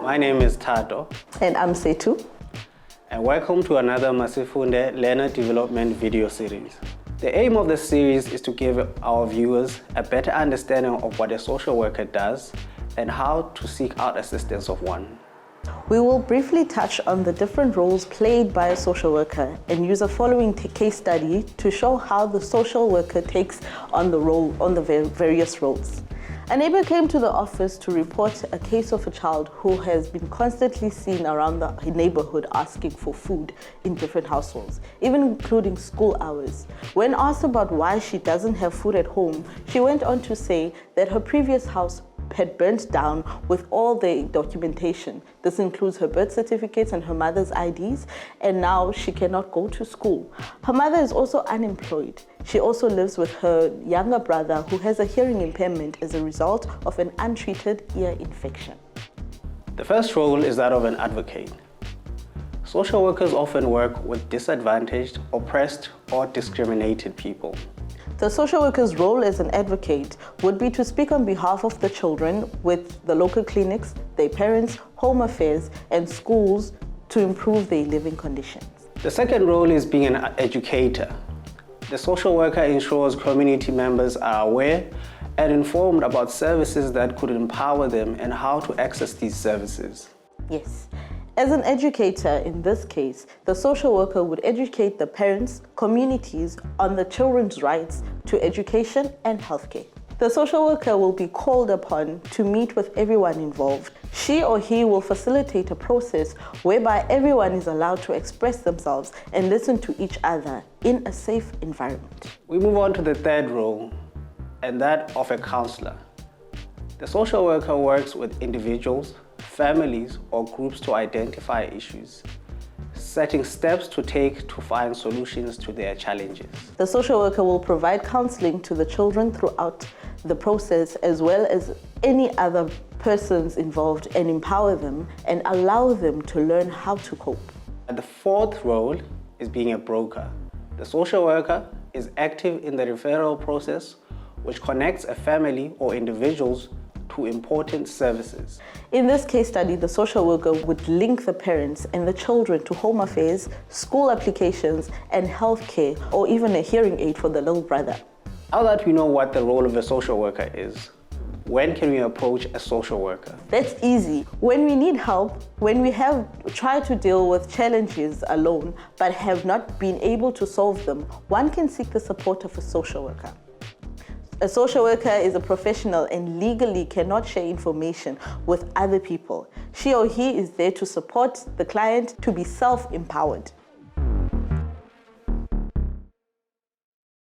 My name is Tato. And I'm Setu. And welcome to another Masifunde Learner Development video series. The aim of the series is to give our viewers a better understanding of what a social worker does and how to seek out assistance of one. We will briefly touch on the different roles played by a social worker and use a following case study to show how the social worker takes on the various roles. A neighbor came to the office to report a case of a child who has been constantly seen around the neighborhood asking for food in different households, even including school hours. When asked about why she doesn't have food at home, she went on to say that her previous house had burnt down with all the documentation. This includes her birth certificates and her mother's IDs, and now she cannot go to school. Her mother is also unemployed. She also lives with her younger brother who has a hearing impairment as a result of an untreated ear infection. The first role is that of an advocate. Social workers often work with disadvantaged, oppressed, or discriminated people. The social worker's role as an advocate would be to speak on behalf of the children with the local clinics, their parents, home affairs, and schools to improve their living conditions. The second role is being an educator. The social worker ensures community members are aware and informed about services that could empower them and how to access these services. Yes. As an educator in this case, the social worker would educate the parents, communities on the children's rights to education and healthcare. The social worker will be called upon to meet with everyone involved. She or he will facilitate a process whereby everyone is allowed to express themselves and listen to each other in a safe environment. We move on to the third role, and that of a counselor. The social worker works with individuals, families, or groups to identify issues, setting steps to take to find solutions to their challenges. The social worker will provide counseling to the children throughout the process, as well as any other persons involved, and empower them and allow them to learn how to cope. And the fourth role is being a broker. The social worker is active in the referral process, which connects a family or individuals to important services. In this case study, the social worker would link the parents and the children to home affairs, school applications, and healthcare, or even a hearing aid for the little brother. Now that we know what the role of a social worker is, when can we approach a social worker? That's easy. When we need help, when we have tried to deal with challenges alone but have not been able to solve them, one can seek the support of a social worker. A social worker is a professional and legally cannot share information with other people. She or he is there to support the client to be self-empowered.